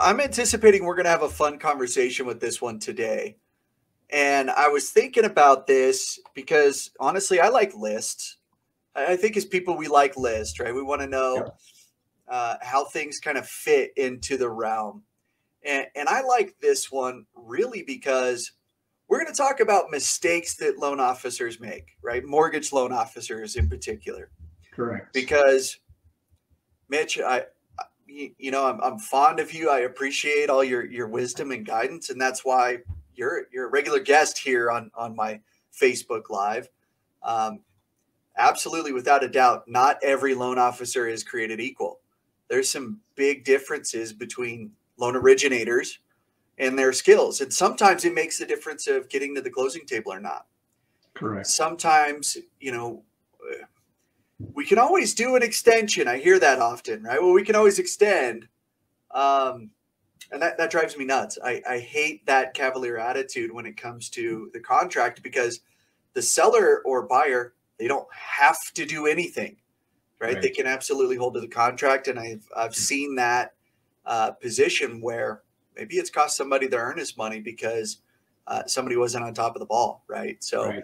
I'm anticipating we're going to have a fun conversation with this one today. And I was thinking about this because honestly, I like lists. I think as people, we like lists, right? We want to know Yep. how things kind of fit into the realm. And I like this one really because we're going to talk about mistakes that loan officers make, right? Mortgage loan officers in particular. Correct. Because Mitch, I'm fond of you. I appreciate all your wisdom and guidance, and that's why you're a regular guest here on my Facebook Live. Um, Absolutely, without a doubt, not every loan officer is created equal. There's some big differences between loan originators and their skills, and sometimes it makes the difference of getting to the closing table or not. Correct. Sometimes, we can always do an extension. I hear that often, right? Well, we can always extend. And that drives me nuts. I hate that cavalier attitude when it comes to the contract because the seller or buyer, they don't have to do anything, right? They can absolutely hold to the contract. And I've seen that position where maybe it's cost somebody their earnest money because somebody wasn't on top of the ball, right? So,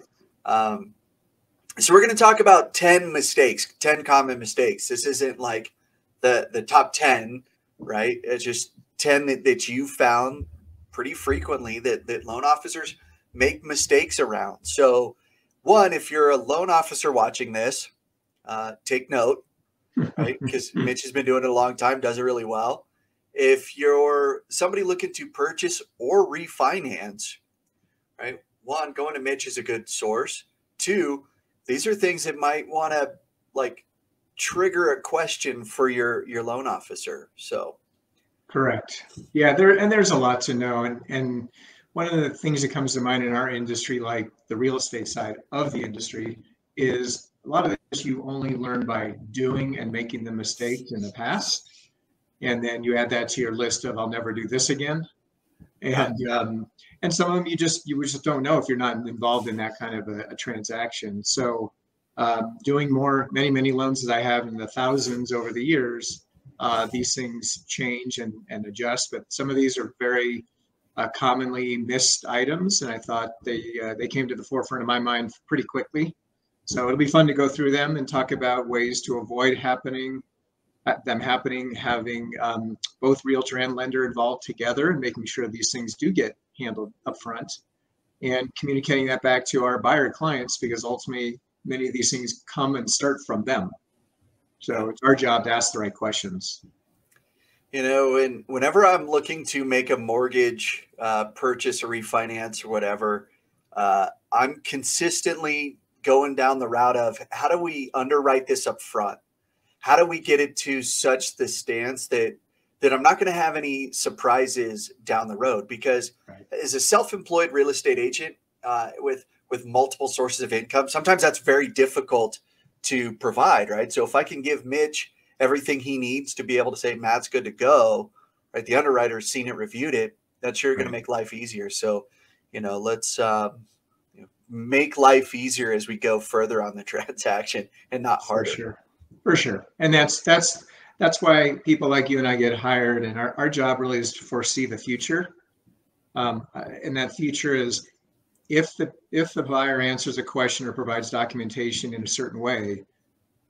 so we're going to talk about 10 mistakes, 10 common mistakes. This isn't like the top 10, right? It's just 10 that you found pretty frequently that loan officers make mistakes around. So one, if you're a loan officer watching this, take note, right? Because Mitch has been doing it a long time, does it really well. If you're somebody looking to purchase or refinance, right? One, going to Mitch is a good source. Two, these are things that might want to like trigger a question for your loan officer. So Correct. Yeah, there's a lot to know. And one of the things that comes to mind in our industry, like the real estate side of the industry, is a lot of this you only learn by doing and making the mistakes in the past. And then you add that to your list of I'll never do this again. And some of them you just don't know if you're not involved in that kind of a transaction. So doing many loans that I have in the thousands over the years, these things change and adjust, but some of these are very commonly missed items, and I thought they came to the forefront of my mind pretty quickly. So it'll be fun to go through them and talk about ways to avoid having both realtor and lender involved together and making sure these things do get handled up front and communicating that back to our buyer clients, because ultimately many of these things come and start from them. So it's our job to ask the right questions. And whenever I'm looking to make a mortgage purchase or refinance or whatever, I'm consistently going down the route of how do we underwrite this up front? How do we get it to such the stance that I'm not going to have any surprises down the road? Because as a self-employed real estate agent with multiple sources of income, sometimes that's very difficult to provide, right? So if I can give Mitch everything he needs to be able to say, Matt's good to go, right? The underwriter's seen it, reviewed it. That's sure going to make life easier. So, let's make life easier as we go further on the transaction and not harder. For sure. And that's why people like you and I get hired. And our job really is to foresee the future. And that future is if the buyer answers a question or provides documentation in a certain way,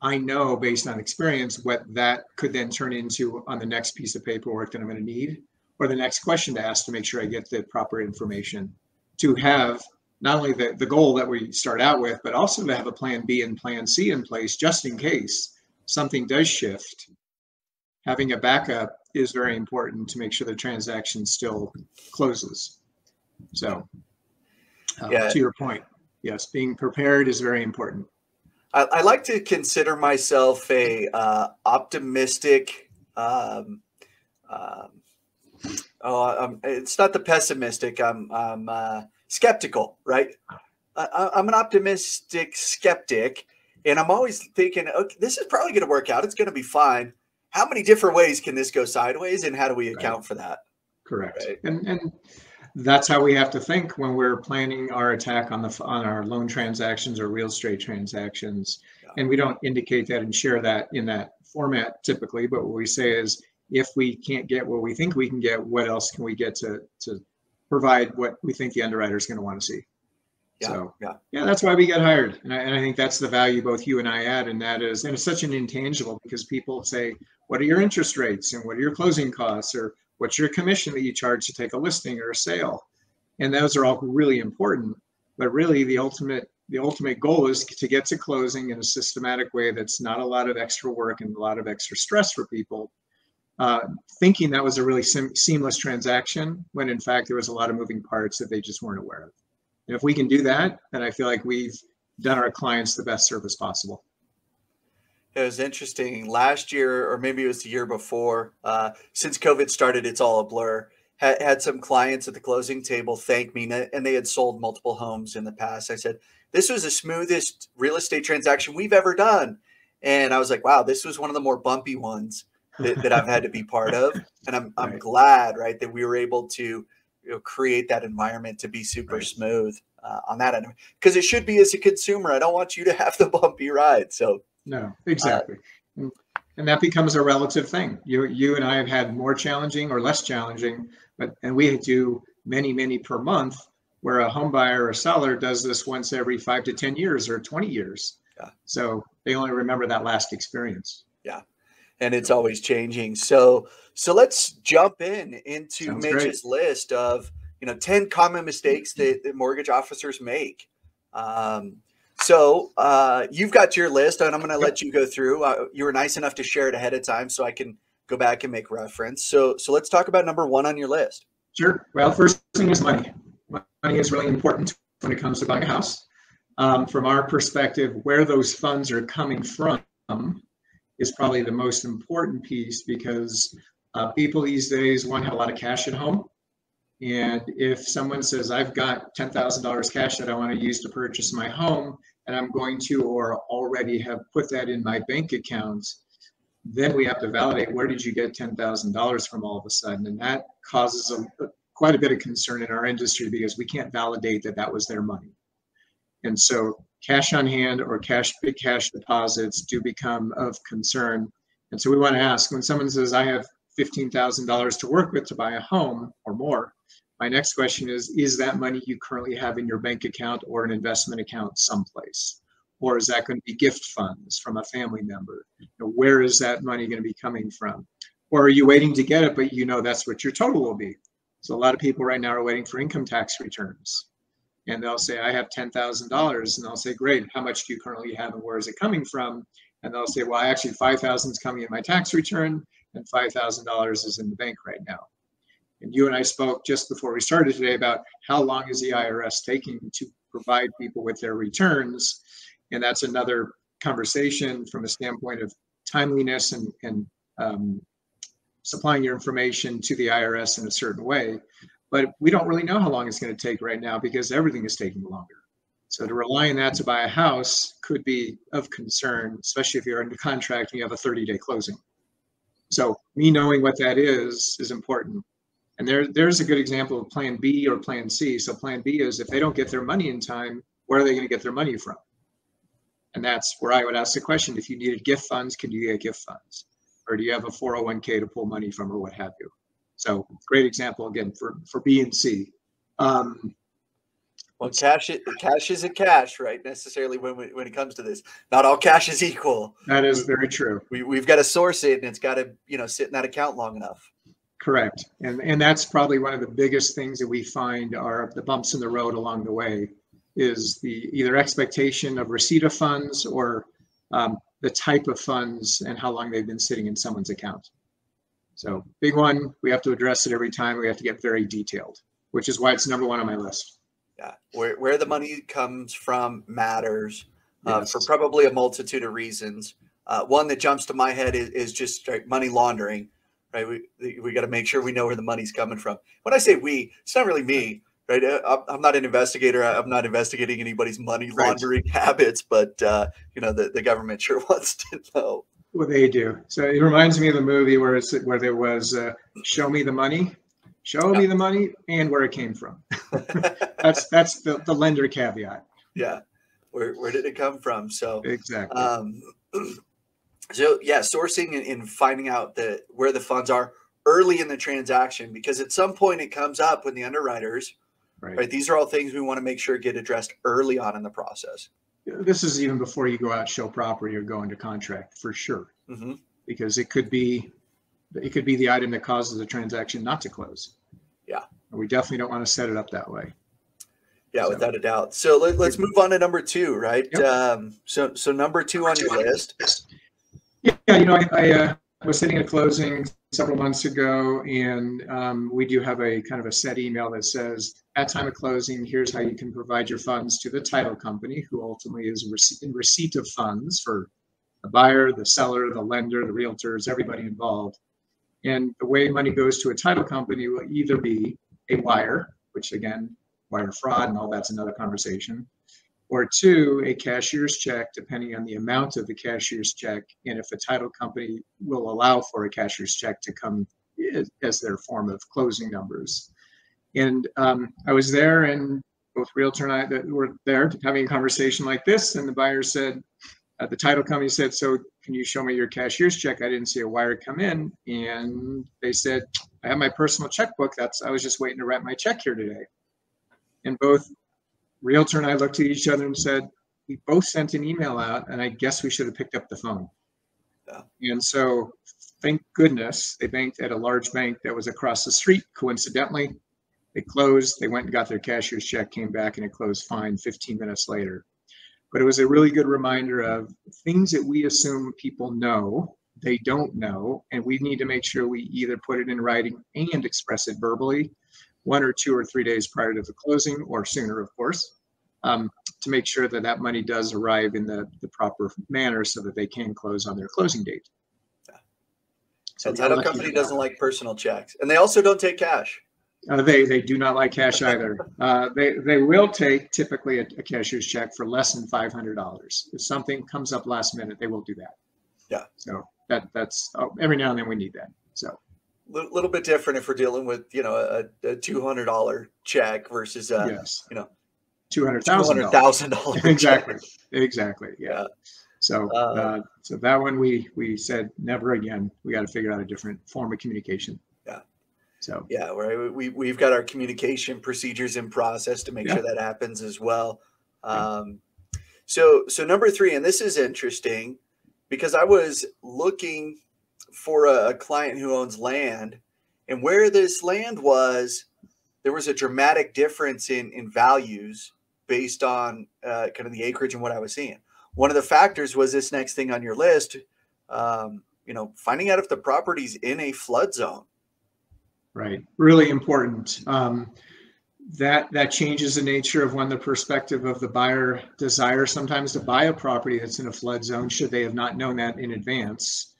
I know based on experience what that could then turn into on the next piece of paperwork that I'm going to need, or the next question to ask to make sure I get the proper information to have not only the goal that we start out with, but also to have a plan B and plan C in place just in case something does shift. Having a backup is very important to make sure the transaction still closes. So to your point, yes, being prepared is very important. I like to consider myself a optimistic. It's not the pessimistic. I'm skeptical, right? I'm an optimistic skeptic, and I'm always thinking, okay, this is probably going to work out. It's going to be fine. How many different ways can this go sideways, and how do we account for that? Correct. Right? And that's how we have to think when we're planning our attack on our loan transactions or real estate transactions. And we don't indicate that and share that in that format typically, but what we say is if we can't get what we think we can get, what else can we get to provide what we think the underwriter is going to want to see? Yeah, So yeah. yeah, that's why we get hired. And I think that's the value both you and I add. And that is, and it's such an intangible because people say, what are your interest rates and what are your closing costs, or what's your commission that you charge to take a listing or a sale? And those are all really important. But really the ultimate goal is to get to closing in a systematic way that's not a lot of extra work and a lot of extra stress for people, thinking that was a really seamless transaction when in fact there was a lot of moving parts that they just weren't aware of. And if we can do that, then I feel like we've done our clients the best service possible. It was interesting last year, or maybe it was the year before, since COVID started, it's all a blur. Had some clients at the closing table thank me, and they had sold multiple homes in the past. I said, this was the smoothest real estate transaction we've ever done. And I was like, wow, this was one of the more bumpy ones that I've had to be part of. And I'm Right. glad, right, that we were able to create that environment to be super smooth on that end. Because it should be as a consumer. I don't want you to have the bumpy ride. So no, exactly. And that becomes a relative thing. You and I have had more challenging or less challenging, and we do many per month, where a home buyer or seller does this once every 5 to 10 years or 20 years. Yeah. So they only remember that last experience. Yeah. And it's always changing. So let's jump into Sounds Mitch's list of 10 common mistakes that mortgage officers make. So you've got your list, and I'm going to let you go through. You were nice enough to share it ahead of time, so I can go back and make reference. So let's talk about number 1 on your list. Sure. Well, first thing is money. Money is really important when it comes to buying a house. From our perspective, where those funds are coming from is probably the most important piece, because people these days want to have a lot of cash at home. And if someone says, I've got $10,000 cash that I want to use to purchase my home, and I'm going to or already have put that in my bank account, then we have to validate, where did you get $10,000 from all of a sudden? And that causes quite a bit of concern in our industry, because we can't validate that that was their money. And so cash on hand or big cash deposits do become of concern. And so we want to ask, when someone says, I have $15,000 to work with to buy a home or more, my next question is that money you currently have in your bank account or an investment account someplace? Or is that going to be gift funds from a family member? Where is that money going to be coming from? Or are you waiting to get it, but that's what your total will be? So a lot of people right now are waiting for income tax returns. And they'll say, I have $10,000. And I'll say, great, how much do you currently have and where is it coming from? And they'll say, well, actually $5,000 is coming in my tax return and $5,000 is in the bank right now. And you and I spoke just before we started today about how long is the IRS taking to provide people with their returns. And that's another conversation from a standpoint of timeliness and supplying your information to the IRS in a certain way. But we don't really know how long it's going to take right now, because everything is taking longer. So to rely on that to buy a house could be of concern, especially if you're under contract and you have a 30-day closing. So me knowing what that is important. And there's a good example of plan B or plan C. So plan B is, if they don't get their money in time, where are they going to get their money from? And that's where I would ask the question, if you needed gift funds, can you get gift funds? Or do you have a 401k to pull money from, or what have you? So great example, again, for B and C. Well, cash isn't cash, right? Necessarily when it comes to this, not all cash is equal. That is very true. We've got to source it, and it's got to sit in that account long enough. Correct, and that's probably one of the biggest things that we find are the bumps in the road along the way, is the either expectation of receipt of funds or the type of funds and how long they've been sitting in someone's account. So big one, we have to address it every time. We have to get very detailed, which is why it's number 1 on my list. Yeah, where the money comes from matters Yes. for probably a multitude of reasons. One that jumps to my head is just money laundering, right? We got to make sure we know where the money's coming from. When I say we, it's not really me, right? I'm not an investigator. I'm not investigating anybody's money laundering habits, but the government sure wants to know. Well, they do. So it reminds me of the movie where there was show me the money. Show me the money and where it came from. that's the lender caveat. Yeah. Where did it come from? So exactly. So yeah, sourcing and finding out where the funds are early in the transaction, because at some point it comes up when the underwriters, Right. right? These are all things we want to make sure get addressed early on in the process. This is even before you go out, show property, or go into contract, for sure, Mm-hmm. because it could be the item that causes the transaction not to close. Yeah. And we definitely don't want to set it up that way. Yeah, So, without a doubt. So let's move on to number two, right? Yep. So number two on your list. Yeah, I was sitting at closing several months ago, and we do have a kind of a set email that says, at time of closing, here's how you can provide your funds to the title company, who ultimately is in receipt of funds for the buyer, the seller, the lender, the realtors, everybody involved. And the way money goes to a title company will either be a wire, which again, wire fraud and all that's another conversation, or two, a cashier's check, depending on the amount of the cashier's check, and if a title company will allow for a cashier's check to come as their form of closing numbers. And I was there, and both realtor and I were there having a conversation like this, and the buyer said, the title company said, so can you show me your cashier's check? I didn't see a wire come in. And they said, I have my personal checkbook. I was just waiting to write my check here today. And both realtor and I looked at each other and said, we both sent an email out, and I guess we should have picked up the phone. Yeah. And so thank goodness they banked at a large bank that was across the street. Coincidentally, they closed, they went and got their cashier's check, came back, and it closed fine 15 minutes later. But it was a really good reminder of things that we assume people know, they don't know, and we need to make sure we either put it in writing and express it verbally 1 or 2 or 3 days prior to the closing, or sooner, of course, to make sure that that money does arrive in the proper manner so that they can close on their closing date. Yeah. So the title company doesn't like personal checks, and they also don't take cash. They do not like cash either. They will take typically a cashier's check for less than $500. If something comes up last minute, they will do that. Yeah. So that's every now and then we need that. So little bit different if we're dealing with a $200 check versus yes, $200,000 exactly. Yeah. So so that one we said never again. We got to figure out a different form of communication. Yeah. So yeah, right. We've got our communication procedures in process to make sure that happens as well. So number three, and this is interesting because I was looking for a client who owns land, and where this land was, there was a dramatic difference in values based on kind of the acreage and what I was seeing. One of the factors was this next thing on your list, finding out if the property's in a flood zone. Right. Really important. That changes the nature of when the perspective of the buyer desires sometimes to buy a property that's in a flood zone, should they have not known that in advance.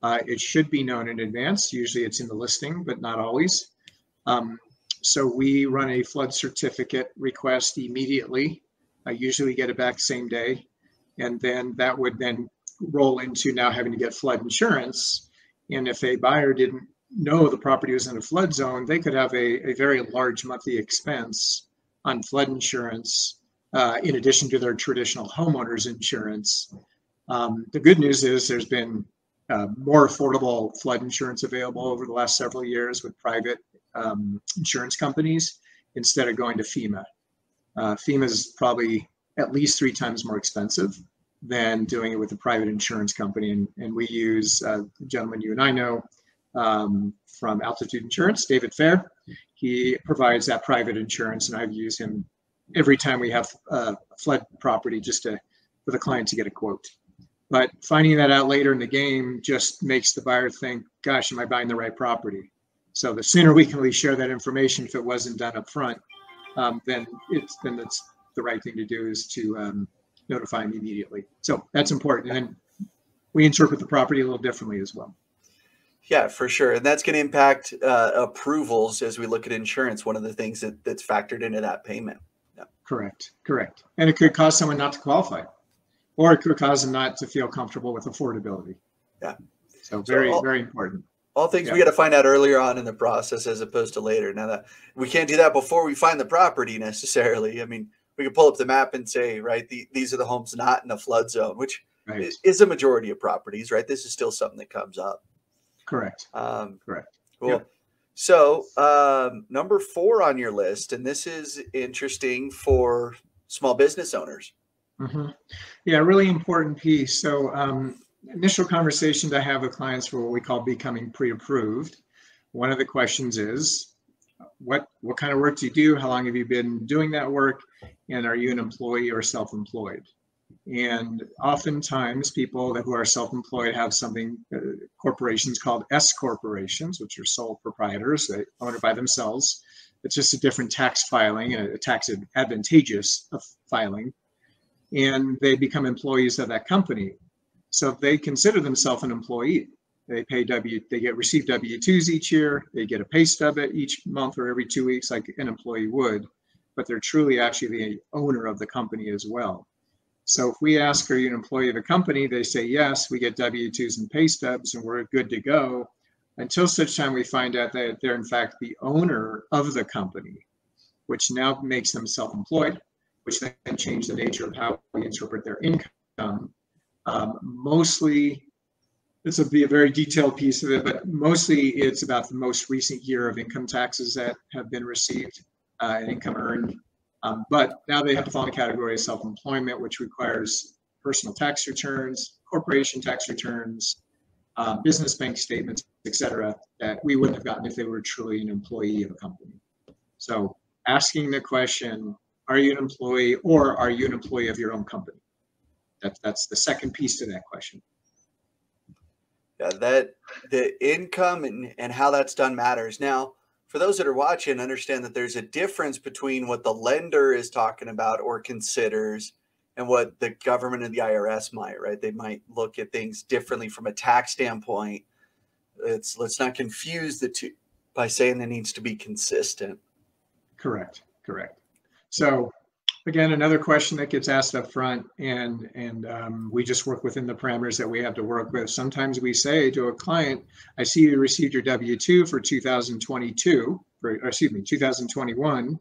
It should be known in advance. Usually it's in the listing, but not always. So we run a flood certificate request immediately. Usually we get it back same day. And then that would then roll into now having to get flood insurance. And if a buyer didn't know the property was in a flood zone, they could have a very large monthly expense on flood insurance in addition to their traditional homeowners insurance. The good news is there's been more affordable flood insurance available over the last several years with private insurance companies instead of going to FEMA. FEMA is probably at least 3 times more expensive than doing it with a private insurance company. And we use the gentleman you and I know from Altitude Insurance, David Fair. He provides that private insurance, and I've used him every time we have a flood property just for the client to get a quote. But finding that out later in the game just makes the buyer think, gosh, am I buying the right property? So the sooner we can at least share that information, if it wasn't done up front, then it's the right thing to do is to notify them immediately. So that's important. And we interpret the property a little differently as well. Yeah, for sure. And that's going to impact approvals as we look at insurance. One of the things that's factored into that payment. Yeah. Correct. And it could cause someone not to qualify, or it could cause them not to feel comfortable with affordability. Yeah. So very important. All things we got to find out earlier on in the process as opposed to later. Now that we can't do that before we find the property necessarily. I mean, we can pull up the map and say, right, these are the homes not in a flood zone, which Right. is a majority of properties, right? This is still something that comes up. Correct. Correct. Cool. Yep. So number 4 on your list, and this is interesting for small business owners. Mm-hmm. Yeah, really important piece. So initial conversations I have with clients for what we call becoming pre-approved. One of the questions is, what kind of work do you do? How long have you been doing that work? And are you an employee or self-employed? And oftentimes people who are self-employed have something, corporations called S corporations, which are sole proprietors. They own it by themselves. It's just a different tax filing and a tax advantageous filing. And they become employees of that company. So they consider themselves an employee. They receive W-2s each year. They get a pay stub each month or every 2 weeks, like an employee would, but they're truly actually the owner of the company as well. So if we ask, are you an employee of the company? They say yes, we get W-2s and pay stubs and we're good to go, until such time we find out that they're in fact the owner of the company, which now makes them self-employed, which then change the nature of how we interpret their income. Mostly, this will be a very detailed piece of it, but mostly it's about the most recent year of income taxes that have been received and income earned. But now they have to fall in the category of self-employment, which requires personal tax returns, corporation tax returns, business bank statements, et cetera, that we wouldn't have gotten if they were truly an employee of a company. So asking the question, are you an employee or are you an employee of your own company? That's the second piece to that question. Yeah, that the income and how that's done matters. Now, for those that are watching, understand that there's a difference between what the lender is talking about or considers and what the government and the IRS might, right? They might look at things differently from a tax standpoint. Let's not confuse the two by saying there needs to be consistent. Correct. So again, another question that gets asked up front, and we just work within the parameters that we have to work with. Sometimes we say to a client, I see you received your W-2 for 2021.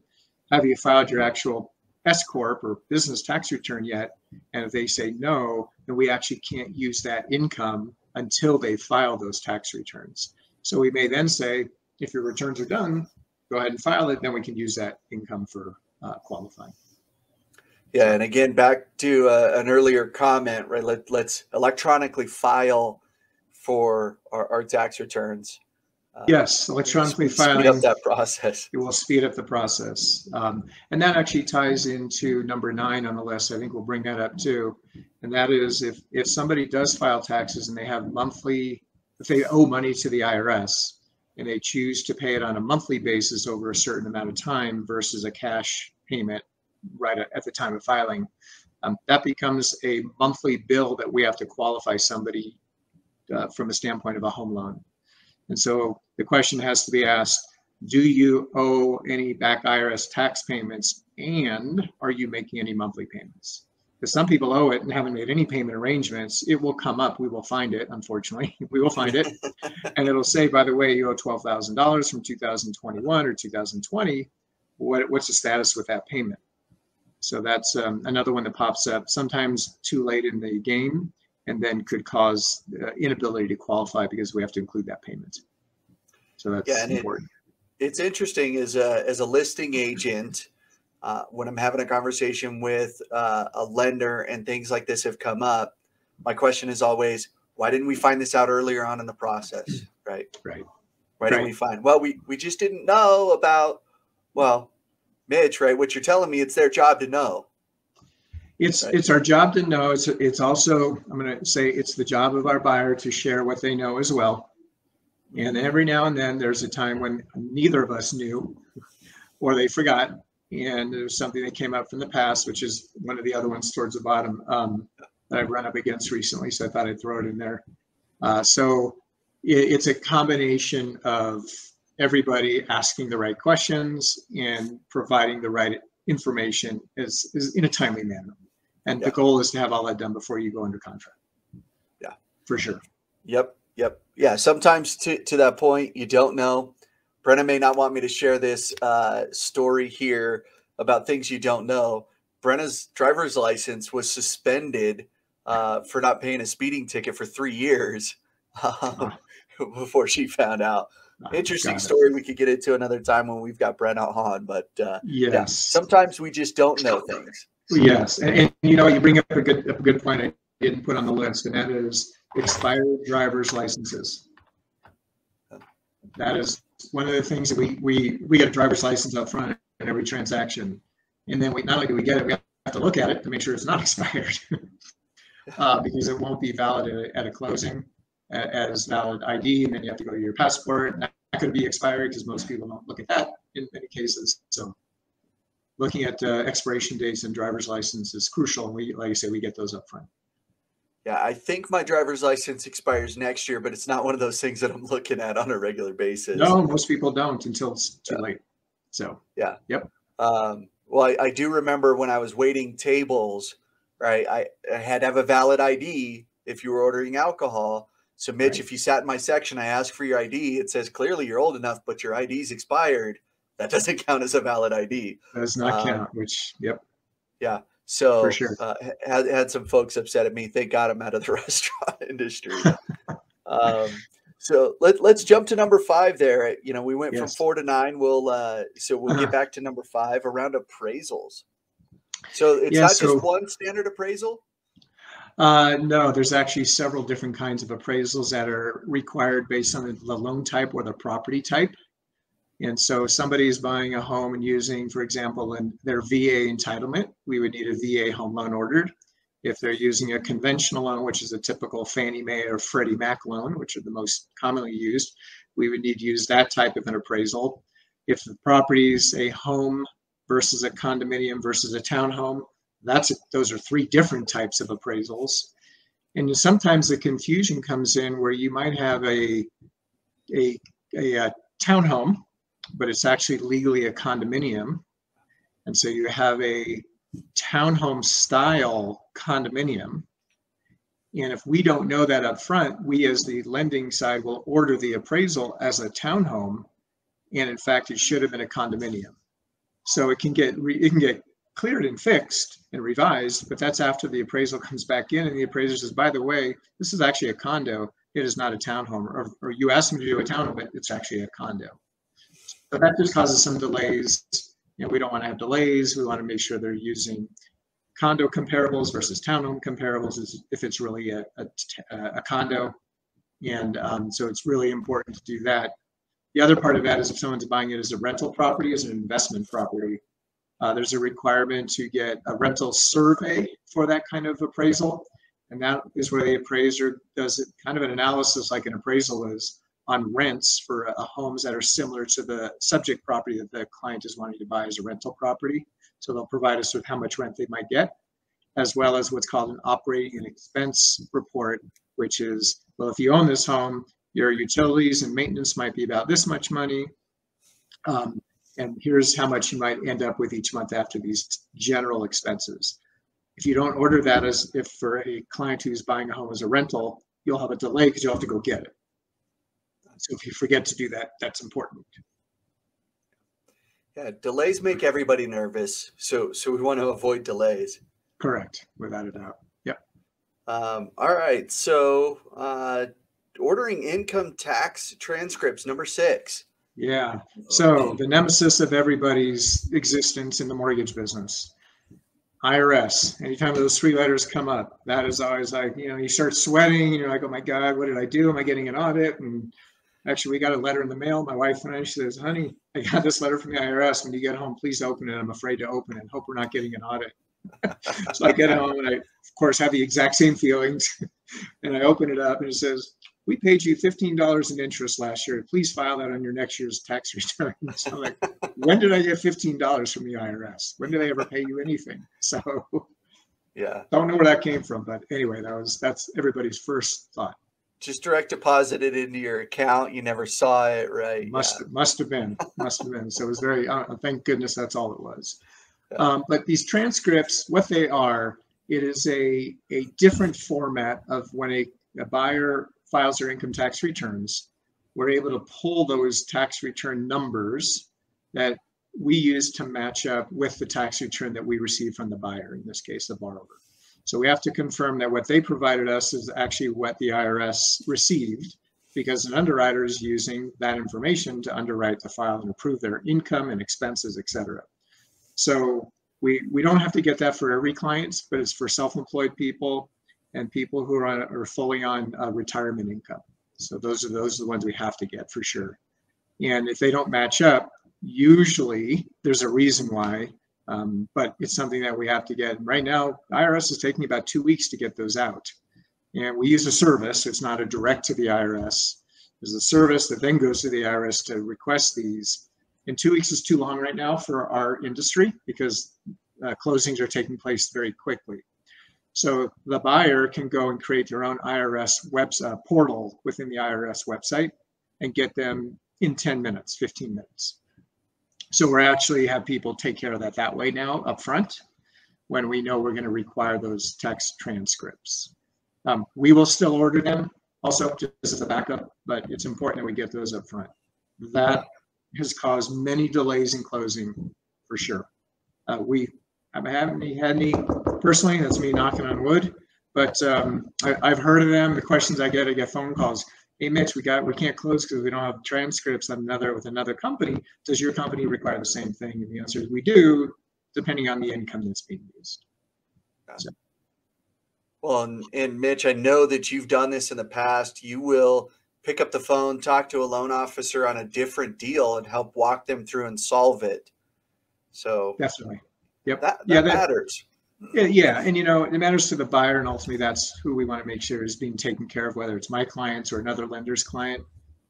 Have you filed your actual S Corp or business tax return yet? And if they say no, then we actually can't use that income until they file those tax returns. So we may then say, if your returns are done, go ahead and file it, then we can use that income for qualifying. Yeah, and again, back to an earlier comment, right? Let's electronically file for our tax returns. Yes, electronically filing. Speed up that process. It will speed up the process. And that actually ties into number 9 on the list. I think we'll bring that up too. And that is if somebody does file taxes and they have if they owe money to the IRS and they choose to pay it on a monthly basis over a certain amount of time versus a cash payment right at the time of filing, that becomes a monthly bill that we have to qualify somebody from a standpoint of a home loan. And so the question has to be asked, do you owe any back IRS tax payments and are you making any monthly payments? Because some people owe it and haven't made any payment arrangements. It will come up. We will find it, unfortunately. We will find it. And it'll say, by the way, you owe $12,000 from 2021 or 2020. What's the status with that payment? So that's another one that pops up, sometimes too late in the game, and then could cause inability to qualify because we have to include that payment. So that's important. It's interesting as a listing agent, when I'm having a conversation with a lender and things like this have come up, my question is always, why didn't we find this out earlier on in the process, right? Why didn't we find? Well, we just didn't know about, well, Mitch, right? What you're telling me, it's their job to know. It's our job to know. It's also, I'm going to say, it's the job of our buyer to share what they know as well. And every now and then there's a time when neither of us knew or they forgot. And there's something that came up from the past, which is one of the other ones towards the bottom that I've run up against recently. So I thought I'd throw it in there. So it's a combination of everybody asking the right questions and providing the right information is in a timely manner. And the goal is to have all that done before you go under contract. Yeah, for sure. Yep. Yeah. Sometimes to that point, you don't know. Brenna may not want me to share this story here about things you don't know. Brenna's driver's license was suspended for not paying a speeding ticket for 3 years um, Ah, before she found out. Interesting got it. story we could get into another time when we've got Brent on. But yeah, Yes. sometimes we just don't know things. Yes. And you know, you bring up a good point I didn't put on the list, and that is expired driver's licenses. That is one of the things that we get a driver's license up front in every transaction. And then we not only do we get it, we have to look at it to make sure it's not expired. Because it won't be valid at a closing as valid ID, and then you have to go to your passport. And that could be expired because most people don't look at that in many cases. So looking at expiration dates and driver's license is crucial. And we, like I say, we get those up front. Yeah, I think my driver's license expires next year, but it's not one of those things that I'm looking at on a regular basis. No, most people don't until it's too late. So, yeah. Yep. Well, I do remember when I was waiting tables, right? I had to have a valid ID if you were ordering alcohol. So, Mitch, Right. if you sat in my section, I ask for your ID. It says clearly you're old enough, but your ID's expired. That doesn't count as a valid ID. Does not count, which, yep. Yeah. So For sure. had some folks upset at me. Thank God I'm out of the restaurant industry. So let's jump to number 5 there. You know, we went from 4 to 9. We'll get back to number 5 around appraisals. So it's not just one standard appraisal? No, there's actually several different kinds of appraisals that are required based on the loan type or the property type. And so if somebody is buying a home and using, for example, in their VA entitlement, we would need a VA home loan ordered. If they're using a conventional loan, which is a typical Fannie Mae or Freddie Mac loan, which are the most commonly used, we would need to use that type of an appraisal. If the property is a home versus a condominium versus a townhome, those are 3 different types of appraisals. And sometimes the confusion comes in where you might have a townhome, but it's actually legally a condominium. And so you have a townhome style condominium. And if we don't know that up front, we as the lending side will order the appraisal as a townhome. And in fact, it should have been a condominium. So it can get cleared and fixed and revised, but that's after the appraisal comes back in and the appraiser says, by the way, this is actually a condo. It is not a townhome, or you asked them to do a townhome, but it's actually a condo. So that just causes some delays. You know, we don't want to have delays. We want to make sure they're using condo comparables versus townhome comparables if it's really a condo. And so it's really important to do that. The other part of that is if someone's buying it as a rental property, as an investment property, there's a requirement to get a rental survey for that kind of appraisal. And that is where the appraiser does kind of an analysis like an appraisal is on rents for homes that are similar to the subject property that the client is wanting to buy as a rental property. So they'll provide us with how much rent they might get, as well as what's called an operating and expense report, which is, well, if you own this home, your utilities and maintenance might be about this much money. And here's how much you might end up with each month after these general expenses. If you don't order that as if for a client who's buying a home as a rental, you'll have a delay because you'll have to go get it. So if you forget to do that, that's important. Yeah, delays make everybody nervous. So we want to avoid delays. Correct, without a doubt. Yep. All right. So ordering income tax transcripts, number 6. Yeah. So the nemesis of everybody's existence in the mortgage business, IRS. Anytime those 3 letters come up, that is always like, you know, you start sweating and you're like, oh my God, what did I do? Am I getting an audit? And actually, we got a letter in the mail. My wife and I, she says, honey, I got this letter from the IRS. When you get home, please open it. I'm afraid to open it. Hope we're not getting an audit. So I get home and I, of course, have the exact same feelings. And I open it up and it says, we paid you $15 in interest last year. Please file that on your next year's tax return. So I'm like, when did I get $15 from the IRS? When did I ever pay you anything? So yeah, don't know where that came from. But anyway, that's everybody's first thought. Just direct deposit it into your account. You never saw it, right? Must have been. So it was very, thank goodness that's all it was. Yeah. But these transcripts, what they are, it is a different format of when a buyer files their income tax returns. We're able to pull those tax return numbers that we use to match up with the tax return that we receive from the buyer, in this case, the borrower. So we have to confirm that what they provided us is actually what the IRS received, because an underwriter is using that information to underwrite the file and approve their income and expenses, et cetera. So we don't have to get that for every client, but it's for self-employed people and people who are fully on retirement income. So those are the ones we have to get for sure. And if they don't match up, usually there's a reason why, but it's something that we have to get. Right now, IRS is taking about 2 weeks to get those out. And we use a service. It's not a direct to the IRS. There's a service that then goes to the IRS to request these. And 2 weeks is too long right now for our industry because closings are taking place very quickly. So the buyer can go and create their own IRS portal within the IRS website and get them in 10 minutes, 15 minutes. So we're actually have people take care of that way now up front when we know we're going to require those text transcripts. We will still order them also just as a backup, but it's important that we get those up front. That has caused many delays in closing for sure. We haven't had any personally, that's me knocking on wood, but I've heard of them. The questions I get phone calls. Hey Mitch, we can't close because we don't have transcripts with another company. Does your company require the same thing? And the answer is we do, depending on the income that's being used. So. Well, and Mitch, I know that you've done this in the past. You will pick up the phone, talk to a loan officer on a different deal and help walk them through and solve it. So definitely. Yep. That matters. Yeah. And, it matters to the buyer. And ultimately, that's who we want to make sure is being taken care of, whether it's my clients or another lender's client.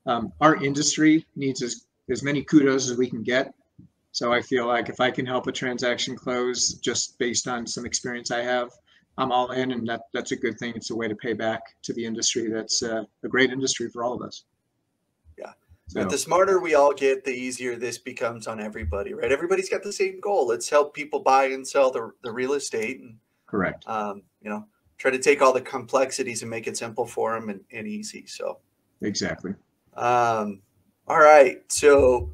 Our industry needs as many kudos as we can get. So I feel like if I can help a transaction close just based on some experience I have, I'm all in, and that's a good thing. It's a way to pay back to the industry. That's a great industry for all of us. Yeah. So. But the smarter we all get, the easier this becomes on everybody, right? Everybody's got the same goal. Let's help people buy and sell the real estate. And, correct. Try to take all the complexities and make it simple for them and easy. So exactly. All right. So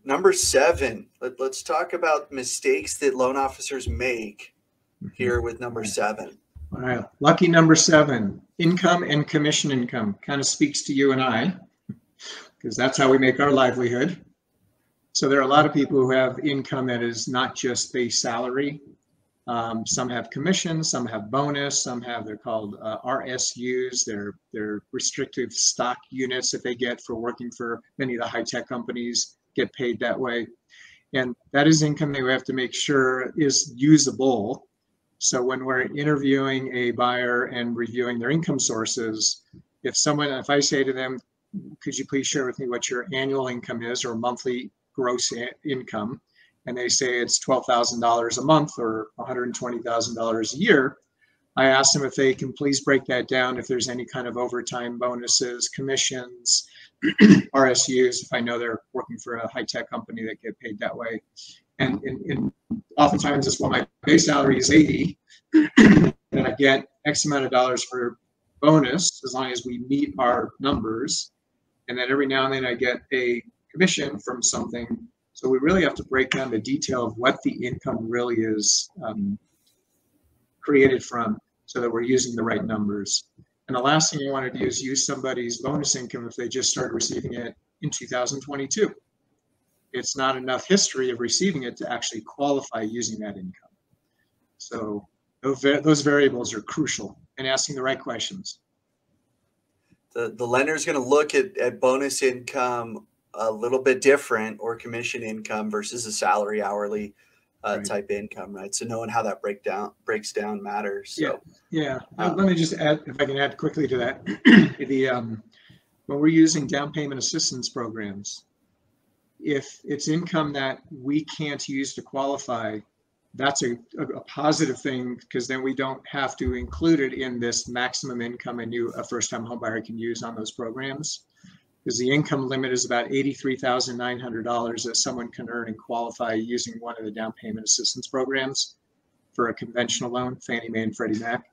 number 7, let's talk about mistakes that loan officers make. Here with number 7. All right. Lucky number 7, income and commission income. Kind of speaks to you and I, because that's how we make our livelihood. So there are a lot of people who have income that is not just base salary. Some have commission, some have bonus, some have, they're called RSUs. They're restrictive stock units that they get for working for many of the high-tech companies, get paid that way. And that is income that we have to make sure is usable. So when we're interviewing a buyer and reviewing their income sources, if I say to them, could you please share with me what your annual income is or monthly gross income? And they say it's $12,000 a month or $120,000 a year. I ask them if they can please break that down, if there's any kind of overtime bonuses, commissions, RSUs, if I know they're working for a high-tech company that get paid that way. And oftentimes it's, well, my base salary is 80, and I get X amount of dollars for bonus as long as we meet our numbers. And then every now and then I get a commission from something. So we really have to break down the detail of what the income really is created from so that we're using the right numbers. And the last thing you want to do is use somebody's bonus income if they just started receiving it in 2022. It's not enough history of receiving it to actually qualify using that income. So those variables are crucial, and asking the right questions. The lender is going to look at bonus income a little bit different, or commission income versus a salary hourly type income, right? So knowing how that breaks down matters. So. Yeah. Let me just add, if I can add quickly to that, when we're using down payment assistance programs, if it's income that we can't use to qualify, that's a positive thing, because then we don't have to include it in this maximum income a first-time homebuyer can use on those programs, because the income limit is about $83,900 that someone can earn and qualify using one of the down payment assistance programs for a conventional loan, Fannie Mae and Freddie Mac.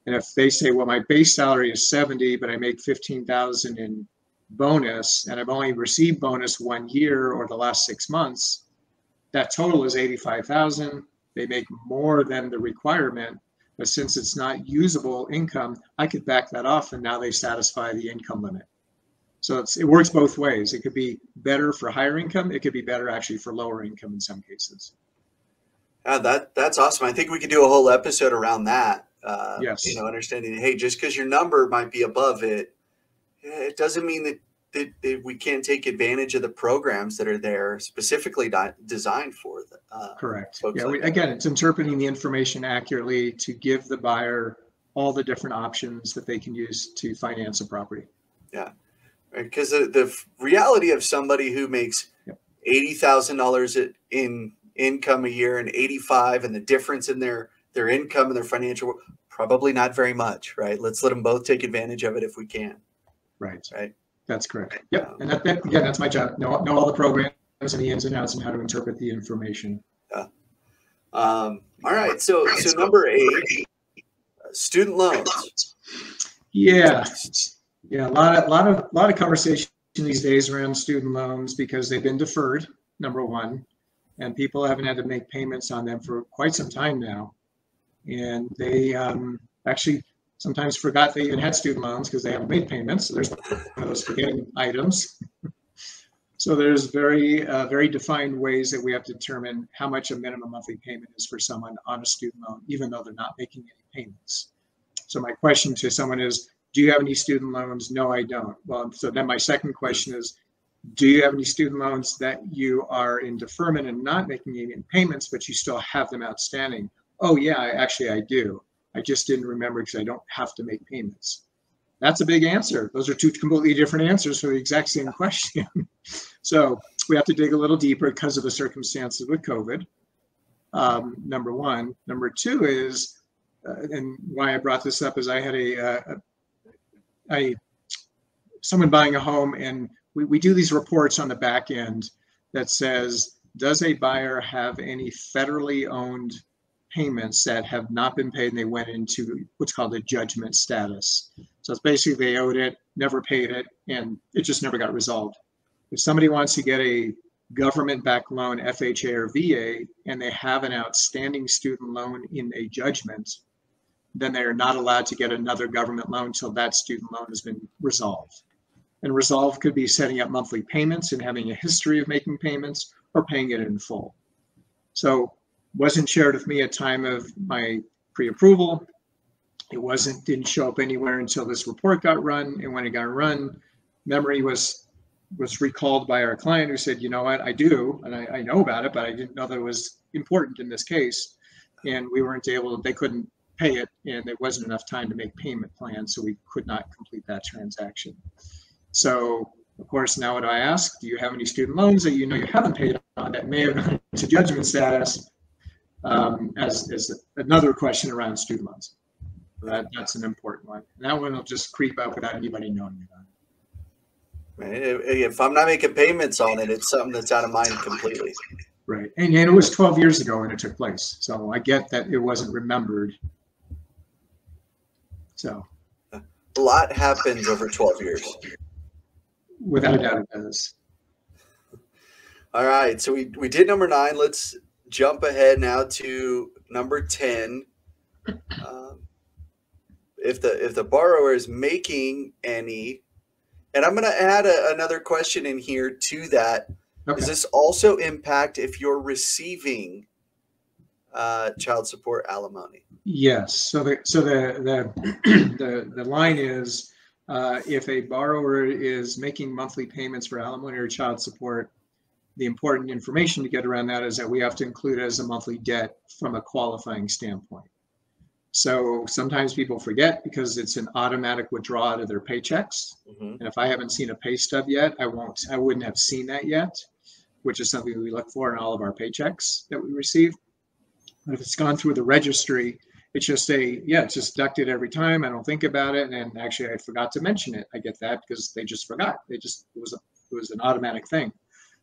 And if they say, well, my base salary is 70, but I make 15,000 in bonus, and I've only received bonus 1 year or the last 6 months, that total is 85,000. They make more than the requirement, But since it's not usable income, I could back that off, and now they satisfy the income limit. So it works both ways. It could be better for higher income. It could be better actually for lower income in some cases. That's awesome. I think we could do a whole episode around that. Yes. Understanding, hey, just because your number might be above it, it doesn't mean that we can't take advantage of the programs that are there specifically designed for correct. Folks Yeah. like Again, it's interpreting the information accurately to give the buyer all the different options that they can use to finance a property. Yeah. Because the reality of somebody who makes $80,000 in income a year and 85, and the difference in their income and their financial, probably not very much, right? Let's let them both take advantage of it if we can. Right. Right. That's correct. Yep. And again, that's my job. Know all the programs and the ins and outs and how to interpret the information. Yeah. All right. So number 8, student loans. Yeah. Yeah. A lot of conversation these days around student loans because they've been deferred, number one, and people haven't had to make payments on them for quite some time now. And they actually sometimes forgot they even had student loans because they haven't made payments. So there's those forgetting items. So there's very defined ways that we have to determine how much a minimum monthly payment is for someone on a student loan, even though they're not making any payments. So my question to someone is, do you have any student loans? No, I don't. Well, so then my second question is, do you have any student loans that you are in deferment and not making any payments, but you still have them outstanding? Oh yeah, I do. I just didn't remember because I don't have to make payments. That's a big answer. Those are two completely different answers for the exact same question. So we have to dig a little deeper because of the circumstances with COVID, number one. Number two is, and why I brought this up is I had someone buying a home, and we do these reports on the back end that says, does a buyer have any federally owned payments that have not been paid and they went into what's called a judgment status? So it's basically they owed it, never paid it, and it just never got resolved. If somebody wants to get a government-backed loan, FHA or VA, and they have an outstanding student loan in a judgment, then they are not allowed to get another government loan until that student loan has been resolved. And resolve could be setting up monthly payments and having a history of making payments or paying it in full. So wasn't shared with me at time of my pre-approval. It didn't show up anywhere until this report got run. And when it got run, memory was recalled by our client who said, you know what, I do, and I know about it, but I didn't know that it was important in this case. And we weren't able, they couldn't pay it, and there wasn't enough time to make payment plans, so we could not complete that transaction. So, of course, now what do I ask? Do you have any student loans that you know you haven't paid on that may have gone to judgment status? As another question around student loans. That's an important one. And that one will just creep up without anybody knowing about it. Right. If I'm not making payments on it, it's something that's out of mind completely. Right. And it was 12 years ago when it took place. So I get that it wasn't remembered. So a lot happens over 12 years. Without a doubt it does. All right. So we did number 9. Let's jump ahead now to number 10. If the borrower is making any, and I'm going to add another question in here to that. Okay. Does this also impact if you're receiving child support alimony? Yes. So the line is if a borrower is making monthly payments for alimony or child support, the important information to get around that is that we have to include it as a monthly debt from a qualifying standpoint. So sometimes people forget because it's an automatic withdrawal out of their paychecks. Mm-hmm. And if I haven't seen a pay stub yet, I wouldn't have seen that yet, which is something we look for in all of our paychecks that we receive. But if it's gone through the registry, it's just it's just deducted every time. I don't think about it. And actually I forgot to mention it. I get that because they just forgot. It was an automatic thing.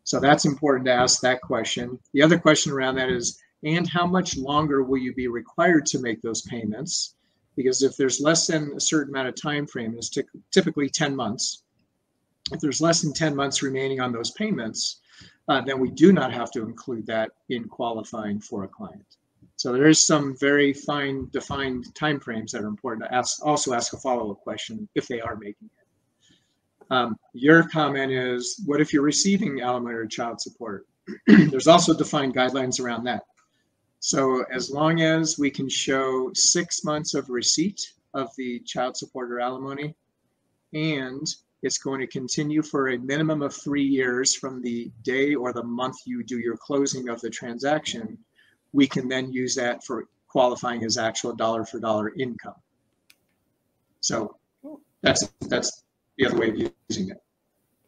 So that's important to ask that question. The other question around that is, and how much longer will you be required to make those payments? Because if there's less than a certain amount of time frame, it's typically 10 months. If there's less than 10 months remaining on those payments, then we do not have to include that in qualifying for a client. So there is some very fine defined timeframes that are important to also ask a follow-up question if they are making it. Your comment is, what if you're receiving alimony or child support? There's also defined guidelines around that. So as long as we can show 6 months of receipt of the child support or alimony, and it's going to continue for a minimum of 3 years from the day or the month you do your closing of the transaction, we can then use that for qualifying as actual dollar for dollar income. So that's the other way of using it.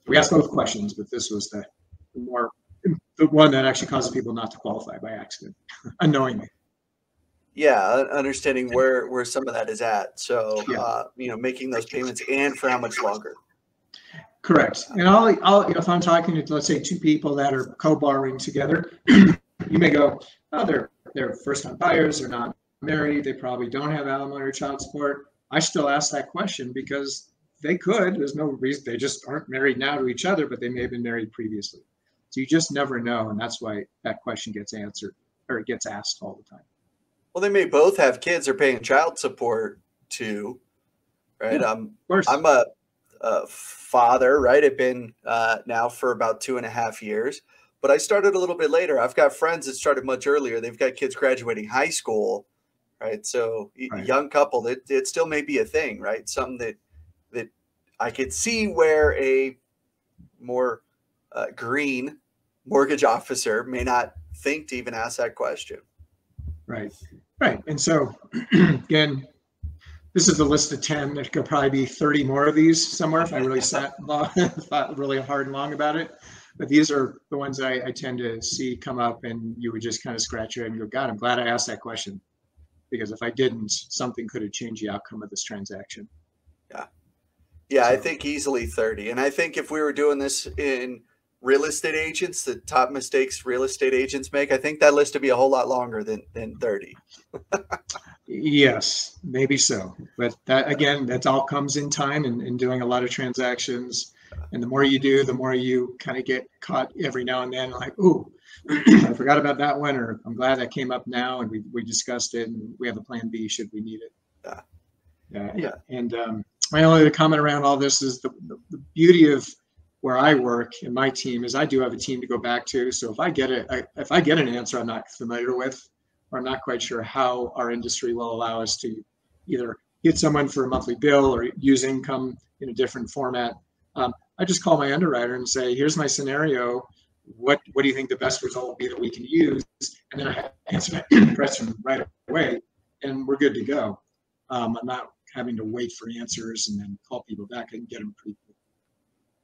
We asked both questions, but this was the one that actually causes people not to qualify by accident, unknowingly. Yeah, understanding where some of that is at. So making those payments and for how much longer. Correct. And I'll if I'm talking to, let's say, two people that are co-borrowing together, you may go, oh, they're first-time buyers, they're not married, they probably don't have alimony or child support. I still ask that question because they could. There's no reason. They just aren't married now to each other, but they may have been married previously. So you just never know, and that's why that question gets answered or it gets asked all the time. Well, they may both have kids they're paying child support to, right? Yeah, of course. I'm a father, right? I've been now for about 2.5 years, but I started a little bit later. I've got friends that started much earlier. They've got kids graduating high school, right? So Right. Young couple, it still may be a thing, right? Something that I could see where a more green mortgage officer may not think to even ask that question. Right. Right. And so, again, this is a list of 10. There could probably be 30 more of these somewhere if I really thought really hard and long about it. But these are the ones that I tend to see come up, and you would just kind of scratch your head and go, God, I'm glad I asked that question. Because if I didn't, something could have changed the outcome of this transaction. Yeah, so. I think easily 30. And I think if we were doing this in real estate agents, the top mistakes real estate agents make, I think that list would be a whole lot longer than 30. Yes, maybe so. But that, again, that all comes in time and doing a lot of transactions. And the more you do, the more you kind of get caught every now and then, like, ooh, I forgot about that one, or I'm glad that came up now and we discussed it and we have a plan B should we need it. Yeah. And my only other comment around all this is the beauty of where I work and my team is I do have a team to go back to. So if I get an answer I'm not familiar with, or I'm not quite sure how our industry will allow us to either get someone for a monthly bill or use income in a different format, I just call my underwriter and say, here's my scenario. What do you think the best result will be that we can use? And then I answer that question right away, and we're good to go. I'm not having to wait for answers and then call people back and get them pretty quick.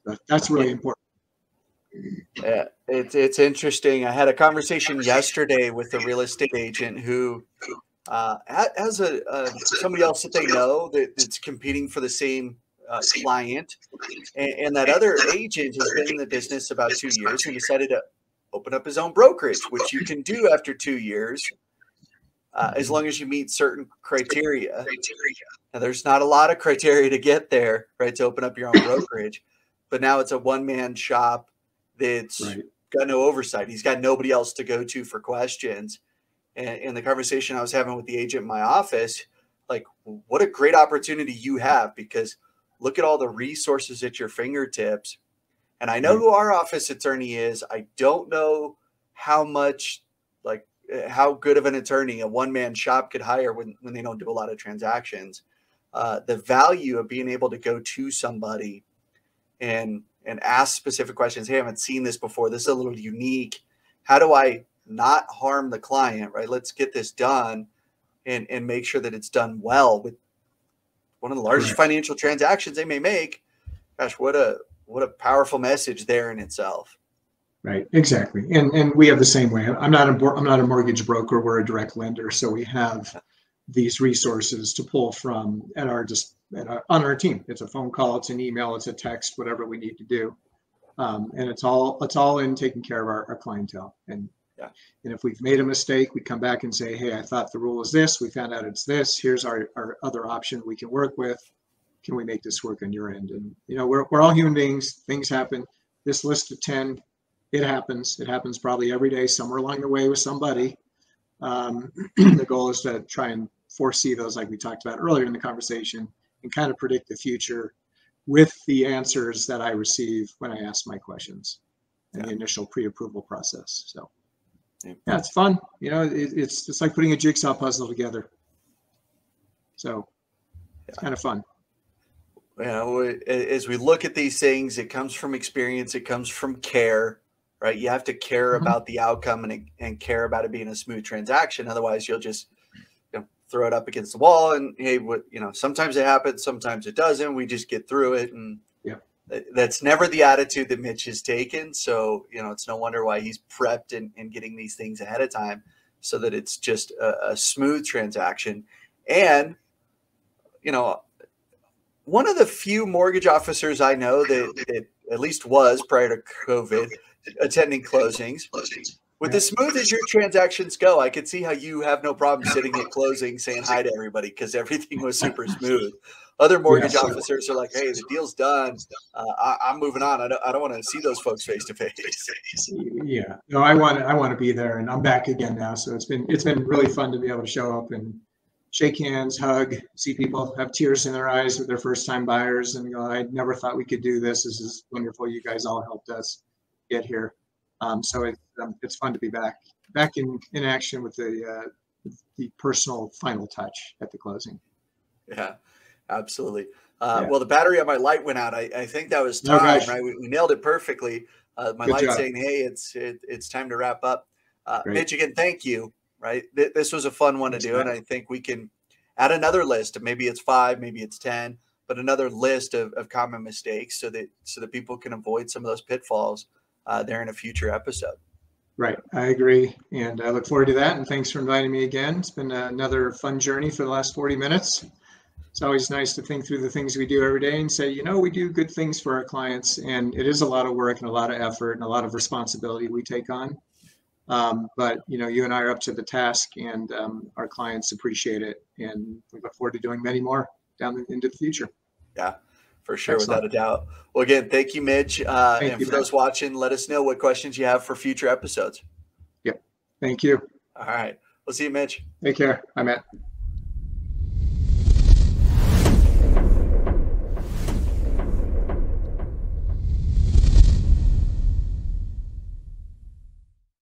But that's really important. Yeah, it's interesting. I had a conversation yesterday with a real estate agent who has somebody else that they know that's competing for the same client, and that other agent has been in the business about 2 years and decided to open up his own brokerage, which you can do after 2 years, as long as you meet certain criteria. Now, there's not a lot of criteria to get there, right, to open up your own brokerage, but now it's a one-man shop that's got no oversight. He's got nobody else to go to for questions. And the conversation I was having with the agent in my office, like, what a great opportunity you have, because look at all the resources at your fingertips. And I know who our office attorney is. I don't know how much, like, how good of an attorney a one-man shop could hire when they don't do a lot of transactions. The value of being able to go to somebody and ask specific questions. Hey, I haven't seen this before. This is a little unique. How do I not harm the client, right? Let's get this done and make sure that it's done well with one of the largest financial transactions they may make. Gosh, what a powerful message there in itself. Right, exactly. And we have the same way. I'm not a mortgage broker. We're a direct lender. So we have these resources to pull from on our team. It's a phone call, it's an email, it's a text, whatever we need to do. And it's all in taking care of our clientele. And if we've made a mistake, we come back and say, hey, I thought the rule was this. We found out it's this. Here's our other option we can work with. Can we make this work on your end? And, we're all human beings. Things happen. This list of 10, it happens. It happens probably every day, somewhere along the way with somebody. The goal is to try and foresee those, like we talked about earlier in the conversation, and kind of predict the future with the answers that I receive when I ask my questions in the initial pre-approval process. So yeah, it's fun. It's like putting a jigsaw puzzle together. So it's kind of fun. As we look at these things, it comes from experience. It comes from care, right? You have to care about the outcome and care about it being a smooth transaction. Otherwise, you'll just throw it up against the wall. And hey, sometimes it happens, sometimes it doesn't. We just get through it, and that's never the attitude that Mitch has taken. So it's no wonder why he's prepped and getting these things ahead of time, so that it's just a smooth transaction. And one of the few mortgage officers I know that at least was prior to COVID attending closings. With as smooth as your transactions go, I could see how you have no problem sitting at closing saying hi to everybody because everything was super smooth. Other mortgage officers are like, "Hey, the deal's done. I'm moving on. I don't want to see those folks face to face." Yeah, no, I want to be there, and I'm back again now. So it's been really fun to be able to show up and shake hands, hug, see people have tears in their eyes with their first-time buyers, and I never thought we could do this. This is wonderful. You guys all helped us get here. So it's fun to be back in action with the personal final touch at the closing. Yeah, absolutely. Well, the battery on my light went out. I think that was time, right? We nailed it perfectly. My light's saying, "Hey, it's time to wrap up." Mitch, again, thank you. Right, this was a fun one to do, and I think we can add another list. Maybe it's 5, maybe it's 10, but another list of common mistakes so that people can avoid some of those pitfalls there in a future episode. Right, I agree, and I look forward to that. And thanks for inviting me again. It's been another fun journey for the last 40 minutes. It's always nice to think through the things we do every day and say, we do good things for our clients, and it is a lot of work and a lot of effort and a lot of responsibility we take on. But you and I are up to the task, and our clients appreciate it, and we look forward to doing many more down into the future. Yeah, for sure. Excellent. Without a doubt. Well, again, thank you, Mitch. And for those watching, let us know what questions you have for future episodes. Yep. Thank you. All right. We'll see you, Mitch. Take care. Bye, Matt.